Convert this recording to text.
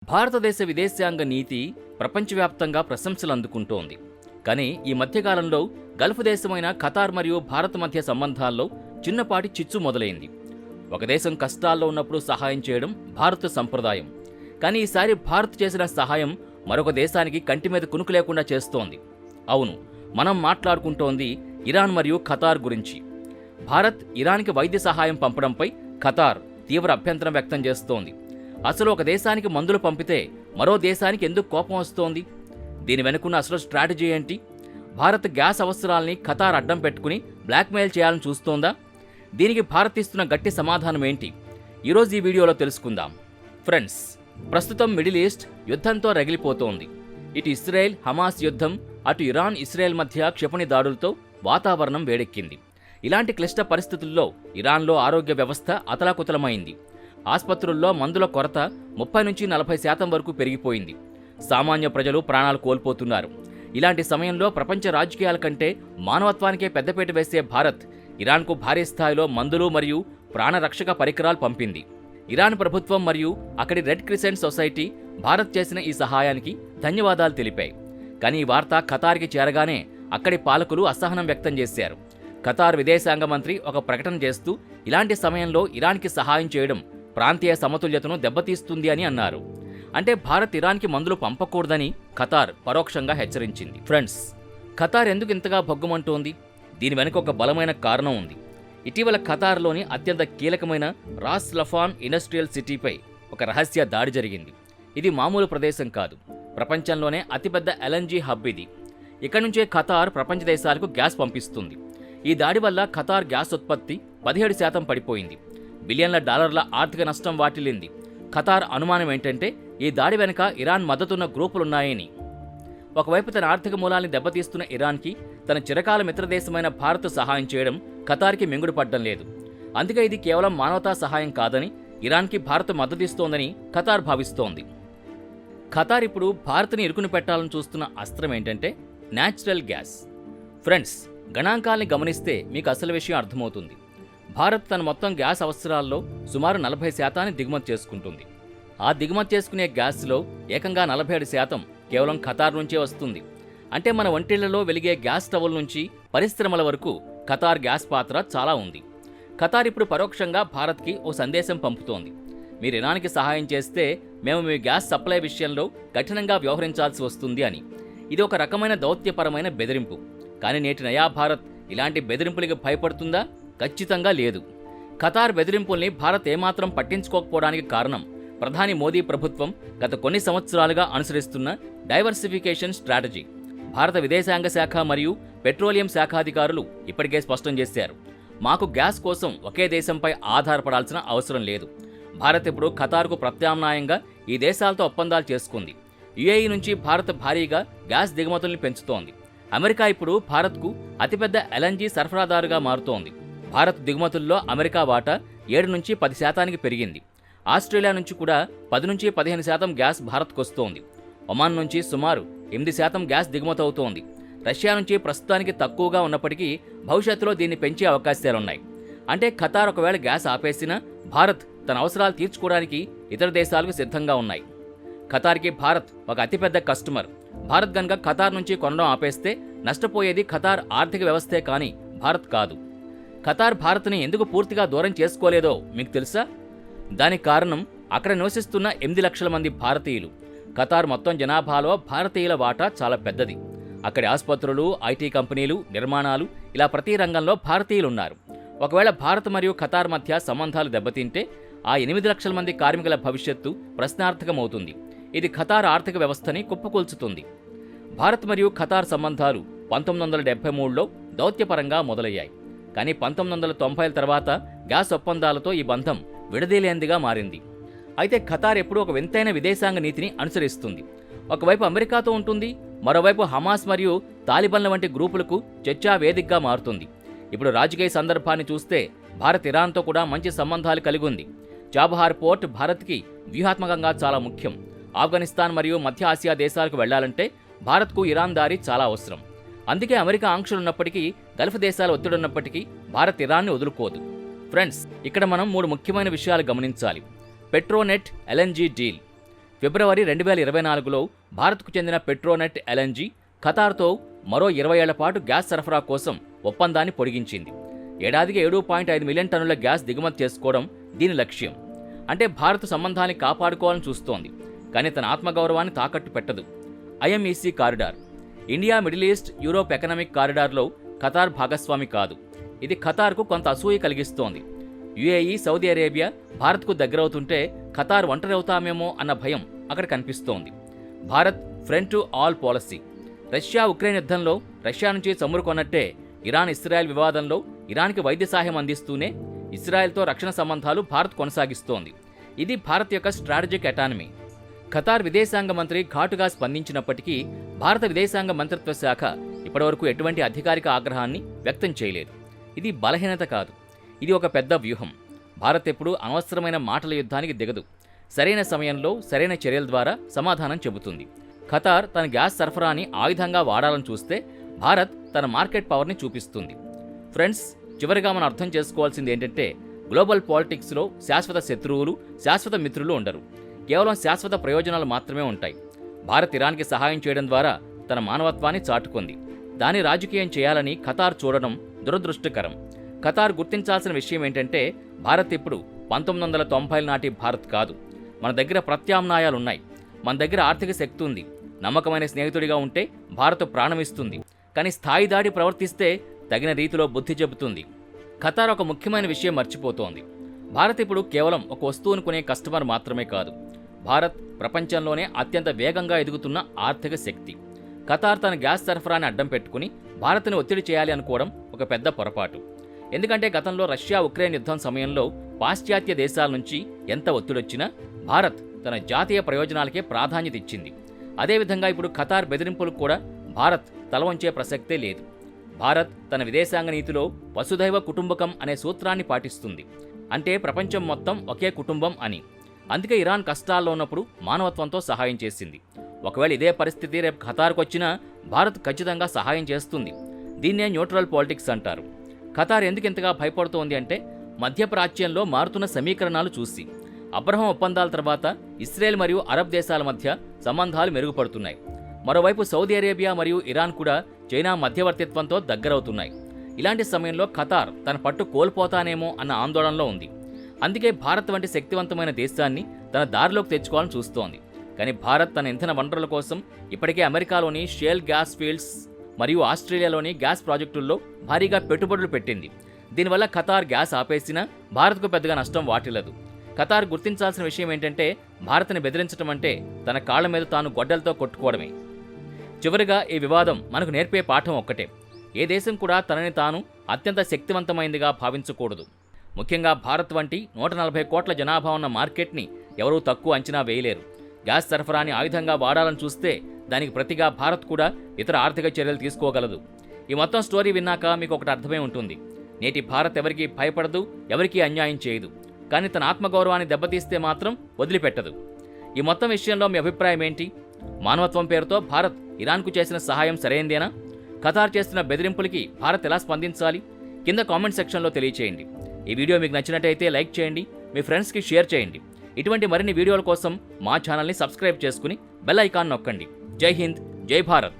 భారతదేశ విదేశాంగ నీతి ప్రపంచవ్యాప్తంగా ప్రశంసలు అందుకుంటోంది. కానీ ఈ మధ్యకాలంలో గల్ఫ్ దేశమైన ఖతార్ మరియు భారత్ మధ్య సంబంధాల్లో చిన్నపాటి చిచ్చు మొదలైంది. ఒక దేశం కష్టాల్లో ఉన్నప్పుడు సహాయం చేయడం భారత్ సంప్రదాయం. కానీ ఈసారి భారత్ చేసిన సహాయం మరొక దేశానికి కంటి మీద కునుకు లేకుండా చేస్తోంది. అవును, మనం మాట్లాడుకుంటోంది ఇరాన్ మరియు ఖతార్ గురించి. భారత్ ఇరాన్కి వైద్య సహాయం పంపడంపై ఖతార్ తీవ్ర అభ్యంతరం వ్యక్తం చేస్తోంది. అసలు ఒక దేశానికి మందులు పంపితే మరో దేశానికి ఎందుకు కోపం వస్తోంది? దీని వెనుకున్న అసలు స్ట్రాటజీ ఏంటి? భారత్ గ్యాస్ అవసరాల్ని ఖతార్ అడ్డం పెట్టుకుని బ్లాక్మెయిల్ చేయాలని చూస్తోందా? దీనికి భారత్ ఇస్తున్న గట్టి సమాధానం ఏంటి? ఈరోజు ఈ వీడియోలో తెలుసుకుందాం. ఫ్రెండ్స్, ప్రస్తుతం మిడిల్ ఈస్ట్ యుద్ధంతో రగిలిపోతోంది. ఇటు ఇస్రాయెల్ హమాస్ యుద్ధం, అటు ఇరాన్ ఇస్రాయెల్ మధ్య క్షిపణి దాడులతో వాతావరణం వేడెక్కింది. ఇలాంటి క్లిష్ట పరిస్థితుల్లో ఇరాన్లో ఆరోగ్య వ్యవస్థ అతలాకుతలమైంది. ఆస్పత్రుల్లో మందుల కొరత 30-40% వరకు పెరిగిపోయింది. సామాన్య ప్రజలు ప్రాణాలు కోల్పోతున్నారు. ఇలాంటి సమయంలో ప్రపంచ రాజకీయాల కంటే మానవత్వానికే పెద్దపీట వేసే భారత్ ఇరాన్కు భారీ స్థాయిలో మందులు మరియు ప్రాణరక్షక పరికరాలు పంపింది. ఇరాన్ ప్రభుత్వం మరియు అక్కడి రెడ్ క్రిసెంట్ సొసైటీ భారత్ చేసిన ఈ సహాయానికి ధన్యవాదాలు తెలిపాయి. కానీ ఈ వార్త ఖతార్కి చేరగానే అక్కడి పాలకులు అసహనం వ్యక్తం చేశారు. ఖతార్ విదేశాంగ మంత్రి ఒక ప్రకటన చేస్తూ ఇలాంటి సమయంలో ఇరాన్కి సహాయం చేయడం ప్రాంతీయ సమతుల్యతను దెబ్బతీస్తుంది అని అన్నారు. అంటే భారత్ ఇరాన్కి మందులు పంపకూడదని ఖతార్ పరోక్షంగా హెచ్చరించింది. ఫ్రెండ్స్, ఖతార్ ఎందుకు ఇంతగా భగ్గుమంటోంది? దీని వెనుక ఒక బలమైన కారణం ఉంది. ఇటీవల ఖతార్లోని అత్యంత కీలకమైన రాస్ లఫాన్ ఇండస్ట్రియల్ సిటీపై ఒక రహస్య దాడి జరిగింది. ఇది మామూలు ప్రదేశం కాదు. ప్రపంచంలోనే అతిపెద్ద ఎల్ఎన్జీ హబ్ ఇది. ఇక్కడి నుంచే ఖతార్ ప్రపంచ దేశాలకు గ్యాస్ పంపిస్తుంది. ఈ దాడి వల్ల ఖతార్ గ్యాస్ ఉత్పత్తి 17% పడిపోయింది. బిలియన్ల డాలర్ల ఆర్థిక నష్టం వాటిల్లింది. ఖతార్ అనుమానం ఏంటంటే ఈ దాడి వెనుక ఇరాన్ మద్దతున్న గ్రూపులున్నాయని. ఒకవైపు తన ఆర్థిక మూలాల్ని దెబ్బతీస్తున్న ఇరాన్కి తన చిరకాల మిత్రదేశమైన భారత్ సహాయం చేయడం ఖతార్కి మింగుడు పడ్డం లేదు. అందుకే ఇది కేవలం మానవతా సహాయం కాదని, ఇరాన్కి భారత్ మద్దతిస్తోందని ఖతార్ భావిస్తోంది. ఖతార్ ఇప్పుడు భారత్ని ఇరుకుని పెట్టాలని చూస్తున్న అస్త్రం ఏంటంటే న్యాచురల్ గ్యాస్. ఫ్రెండ్స్, గణాంకాల్ని గమనిస్తే మీకు అసలు విషయం అర్థమవుతుంది. భారత్ తన మొత్తం గ్యాస్ అవసరాల్లో సుమారు 40% దిగుమతి చేసుకుంటుంది. ఆ దిగుమతి చేసుకునే గ్యాస్లో ఏకంగా 47% కేవలం ఖతార్ నుంచే వస్తుంది. అంటే మన వంటిళ్లలో వెలిగే గ్యాస్ స్టవ్ల నుంచి పరిశ్రమల వరకు ఖతార్ గ్యాస్ పాత్ర చాలా ఉంది. ఖతార్ ఇప్పుడు పరోక్షంగా భారత్కి ఓ సందేశం పంపుతోంది. మీరు ఇరాన్కి సహాయం చేస్తే మేము మీ గ్యాస్ సప్లై విషయంలో కఠినంగా వ్యవహరించాల్సి వస్తుంది అని. ఇది ఒక రకమైన దౌత్యపరమైన బెదిరింపు. కానీ నేటి నయా భారత్ ఇలాంటి బెదిరింపులకి భయపడుతుందా? ఖచ్చితంగా లేదు. ఖతార్ బెదిరింపుల్ని భారత్ ఏమాత్రం పట్టించుకోకపోవడానికి కారణం ప్రధాని మోదీ ప్రభుత్వం గత కొన్ని సంవత్సరాలుగా అనుసరిస్తున్న డైవర్సిఫికేషన్ స్ట్రాటజీ. భారత విదేశాంగ శాఖ మరియు పెట్రోలియం శాఖాధికారులు ఇప్పటికే స్పష్టం చేశారు, మాకు గ్యాస్ కోసం ఒకే దేశంపై ఆధారపడాల్సిన అవసరం లేదు. భారత్ ఇప్పుడు ఖతార్కు ప్రత్యామ్నాయంగా ఈ దేశాలతో ఒప్పందాలు చేసుకుంది. యుఏఈ నుంచి భారత్ భారీగా గ్యాస్ దిగుమతుల్ని పెంచుతోంది. అమెరికా ఇప్పుడు భారత్కు అతిపెద్ద ఎల్ఎన్జీ సరఫరాదారుగా మారుతోంది. భారత్ దిగుమతుల్లో అమెరికా వాటా 7-10% పెరిగింది. ఆస్ట్రేలియా నుంచి కూడా 10-15% గ్యాస్ భారత్కు వస్తోంది. ఒమాన్ నుంచి సుమారు 8% గ్యాస్ దిగుమతి అవుతోంది. రష్యా నుంచి ప్రస్తుతానికి తక్కువగా ఉన్నప్పటికీ భవిష్యత్తులో దీన్ని పెంచే అవకాశాలున్నాయి. అంటే ఖతార్ ఒకవేళ గ్యాస్ ఆపేసినా భారత్ తన అవసరాలు తీర్చుకోవడానికి ఇతర దేశాలకు సిద్ధంగా ఉన్నాయి. ఖతార్కి భారత్ ఒక అతిపెద్ద కస్టమర్. భారత్ గనుక ఖతార్ నుంచి కొనడం ఆపేస్తే నష్టపోయేది ఖతార్ ఆర్థిక వ్యవస్థే కానీ భారత్ కాదు. ఖతార్ భారత్ని ఎందుకు పూర్తిగా దూరం చేసుకోలేదో మీకు తెలుసా? దానికి కారణం అక్కడ నివసిస్తున్న 8 లక్షల మంది భారతీయులు. ఖతార్ మొత్తం జనాభాలో భారతీయుల వాటా చాలా పెద్దది. అక్కడి ఆసుపత్రులు, ఐటీ కంపెనీలు, నిర్మాణాలు, ఇలా ప్రతి రంగంలో భారతీయులున్నారు. ఒకవేళ భారత్ మరియు ఖతార్ మధ్య సంబంధాలు దెబ్బతింటే ఆ 8 లక్షల మంది కార్మికుల భవిష్యత్తు ప్రశ్నార్థకమవుతుంది. ఇది ఖతార్ ఆర్థిక వ్యవస్థని కుప్పకూల్చుతుంది. భారత్ మరియు ఖతార్ సంబంధాలు 1973లో దౌత్యపరంగా మొదలయ్యాయి. కానీ 1990ల తర్వాత గ్యాస్ ఒప్పందాలతో ఈ బంధం విడదీలేందిగా మారింది. అయితే ఖతార్ ఎప్పుడూ ఒక వింతైన విదేశాంగ నీతిని అనుసరిస్తుంది. ఒకవైపు అమెరికాతో ఉంటుంది, మరోవైపు హమాస్ మరియు తాలిబన్ల వంటి గ్రూపులకు చర్చా వేదికగా మారుతుంది. ఇప్పుడు రాజకీయ సందర్భాన్ని చూస్తే భారత్ ఇరాన్తో కూడా మంచి సంబంధాలు కలిగి ఉంది. చాబహార్ పోర్ట్ భారత్కి వ్యూహాత్మకంగా చాలా ముఖ్యం. ఆఫ్ఘనిస్తాన్ మరియు మధ్య ఆసియా దేశాలకు వెళ్లాలంటే భారత్కు ఇరాన్ దారి చాలా అవసరం. అందుకే అమెరికా ఆంక్షలున్నప్పటికీ, గల్ఫ్ దేశాల ఒత్తిడున్నప్పటికీ భారత్ ఇరాన్ని వదులుకోదు. ఫ్రెండ్స్, ఇక్కడ మనం 3 ముఖ్యమైన విషయాలు గమనించాలి. Petronet LNG deal. ఫిబ్రవరి 2024లో భారత్కు చెందిన పెట్రోనెట్ ఎల్ఎన్జీ ఖతార్తో మరో 20 ఏళ్ల పాటు గ్యాస్ సరఫరా కోసం ఒప్పందాన్ని పొడిగించింది. ఏడాదికి 7.5 మిలియన్ టన్నుల గ్యాస్ దిగుమతి చేసుకోవడం దీని లక్ష్యం. అంటే భారత్ సంబంధాన్ని కాపాడుకోవాలని చూస్తోంది, కానీ తన ఆత్మగౌరవాన్ని తాకట్టు పెట్టదు. IMEC corridor India Middle East Europe economic కారిడార్లో ఖతార్ భాగస్వామి కాదు. ఇది ఖతార్కు కొంత అసూయ కలిగిస్తోంది. యుఏఈ, సౌదీ అరేబియా భారత్కు దగ్గరవుతుంటే ఖతార్ ఒంటరి అవుతామేమో అన్న భయం అక్కడ కనిపిస్తోంది. Bharat front to all policy. Russia Ukraine యుద్ధంలో రష్యా నుంచి చమురు కొన్నట్టే ఇరాన్ ఇస్రాయెల్ వివాదంలో ఇరాన్కి వైద్య సహాయం అందిస్తూనే ఇస్రాయెల్తో రక్షణ సంబంధాలు భారత్ కొనసాగిస్తోంది. ఇది భారత్ యొక్క స్ట్రాటజిక్ ఎటానమీ. ఖతార్ విదేశాంగ మంత్రి ఘాటుగా స్పందించినప్పటికీ భారత విదేశాంగ మంత్రిత్వ శాఖ ఇప్పటివరకు ఎటువంటి అధికారిక ఆగ్రహాన్ని వ్యక్తం చేయలేదు. ఇది బలహీనత కాదు, ఇది ఒక పెద్ద వ్యూహం. భారత్ ఎప్పుడూ అనవసరమైన మాటల యుద్ధానికి దిగదు. సరైన సమయంలో సరైన చర్యల ద్వారా సమాధానం చెబుతుంది. ఖతార్ తన గ్యాస్ సరఫరాని ఆయుధంగా వాడాలని చూస్తే భారత్ తన మార్కెట్ పవర్ని చూపిస్తుంది. ఫ్రెండ్స్, చివరిగా మనం అర్థం చేసుకోవాల్సింది ఏంటంటే గ్లోబల్ పాలిటిక్స్లో శాశ్వత శత్రువులు, శాశ్వత మిత్రులు ఉండరు. కేవలం శాశ్వత ప్రయోజనాలు మాత్రమే ఉంటాయి. భారత్ ఇరాన్కి సహాయం చేయడం ద్వారా తన మానవత్వాన్ని చాటుకుంది. దాన్ని రాజకీయం చేయాలని ఖతార్ చూడడం దురదృష్టకరం. ఖతార్ గుర్తించాల్సిన విషయం ఏంటంటే భారత్ ఇప్పుడు 1990ల నాటి భారత్ కాదు. మన దగ్గర ప్రత్యామ్నాయాలున్నాయి. మన దగ్గర ఆర్థిక శక్తి ఉంది. నమ్మకమైన స్నేహితుడిగా ఉంటే భారత్ ప్రాణమిస్తుంది. కానీ స్థాయి దాడి ప్రవర్తిస్తే తగిన రీతిలో బుద్ధి చెబుతుంది. ఖతార్ ఒక ముఖ్యమైన విషయం మర్చిపోతోంది. భారత్ ఇప్పుడు కేవలం ఒక వస్తువును కొనే కస్టమర్ మాత్రమే కాదు. భారత్ ప్రపంచంలోనే అత్యంత వేగంగా ఎదుగుతున్న ఆర్థిక శక్తి. ఖతార్ తన గ్యాస్ సరఫరాని అడ్డం పెట్టుకుని భారత్ని ఒత్తిడి చేయాలి అనుకోవడం ఒక పెద్ద పొరపాటు. ఎందుకంటే గతంలో రష్యా ఉక్రెయిన్ యుద్ధం సమయంలో పాశ్చాత్య దేశాల నుంచి ఎంత ఒత్తిడొచ్చినా భారత్ తన జాతీయ ప్రయోజనాలకే ప్రాధాన్యత ఇచ్చింది. అదేవిధంగా ఇప్పుడు ఖతార్ బెదిరింపులకు కూడా భారత్ తల వంచే ప్రసక్తే లేదు. భారత్ తన విదేశాంగ నీతిలో వసుధైవ కుటుంబకం అనే సూత్రాన్ని పాటిస్తుంది. అంటే ప్రపంచం మొత్తం ఒకే కుటుంబం అని. అందుకే ఇరాన్ కష్టాల్లో ఉన్నప్పుడు మానవత్వంతో సహాయం చేసింది. ఒకవేళ ఇదే పరిస్థితి రేపు ఖతార్కు వచ్చినా భారత్ ఖచ్చితంగా సహాయం చేస్తుంది. దీన్నే న్యూట్రల్ పాలిటిక్స్ అంటారు. ఖతార్ ఎందుకు ఇంతగా భయపడుతోంది అంటే మధ్యప్రాచ్యంలో మారుతున్న సమీకరణాలు చూసి. అబ్రహం ఒప్పందాల తర్వాత ఇస్రాయెల్ మరియు అరబ్ దేశాల మధ్య సంబంధాలు మెరుగుపడుతున్నాయి. మరోవైపు సౌదీ అరేబియా మరియు ఇరాన్ కూడా చైనా మధ్యవర్తిత్వంతో దగ్గరవుతున్నాయి. ఇలాంటి సమయంలో ఖతార్ తన పట్టు కోల్పోతానేమో అన్న ఆందోళనలో ఉంది. అందుకే భారత్ వంటి శక్తివంతమైన దేశాన్ని తన దారిలోకి తెచ్చుకోవాలని చూస్తోంది. కానీ భారత్ తన ఇంధన వనరుల కోసం ఇప్పటికే అమెరికాలోని షేల్ గ్యాస్ ఫీల్డ్స్ మరియు ఆస్ట్రేలియాలోని గ్యాస్ ప్రాజెక్టుల్లో భారీగా పెట్టుబడులు పెట్టింది. దీనివల్ల ఖతార్ గ్యాస్ ఆపేసినా భారత్కు పెద్దగా నష్టం వాటిల్లదు. ఖతార్ గుర్తించాల్సిన విషయం ఏంటంటే భారత్ని బెదిరించడం అంటే తన కాళ్ల మీద తాను గొడ్డలతో కొట్టుకోవడమే. చివరిగా ఈ వివాదం మనకు నేర్పే పాఠం ఒక్కటే: ఏ దేశం కూడా తనని తాను అత్యంత శక్తివంతమైందిగా భావించకూడదు. ముఖ్యంగా భారత్ వంటి 140 కోట్ల జనాభా ఉన్న మార్కెట్ని ఎవరూ తక్కువ అంచనా వేయలేరు. గ్యాస్ సరఫరాని ఆయుధంగా వాడాలని చూస్తే దానికి ప్రతిగా భారత్ కూడా ఇతర ఆర్థిక చర్యలు తీసుకోగలదు. ఈ మొత్తం స్టోరీ విన్నాక మీకు ఒకటి అర్థమై ఉంటుంది. నేటి భారత్ ఎవరికీ భయపడదు, ఎవరికీ అన్యాయం చేయదు. కానీ తన ఆత్మగౌరవాన్ని దెబ్బతీస్తే మాత్రం వదిలిపెట్టదు. ఈ మొత్తం విషయంలో మీ అభిప్రాయం ఏంటి? మానవత్వం పేరుతో భారత్ ఇరాన్కు చేసిన సహాయం సరైందేనా? ఖతార్ చేస్తున్న బెదిరింపులకి భారత్ ఎలా స్పందించాలి? కింద కామెంట్ సెక్షన్లో తెలియచేయండి. ఈ వీడియో మీకు నచ్చినట్టయితే లైక్ చేయండి, మీ ఫ్రెండ్స్కి షేర్ చేయండి. ఇటువంటి మరిన్ని వీడియోల కోసం మా ఛానల్ని సబ్స్క్రైబ్ చేసుకుని బెల్ ఐకాన్ నొక్కండి. జై హింద్, జై భారత్.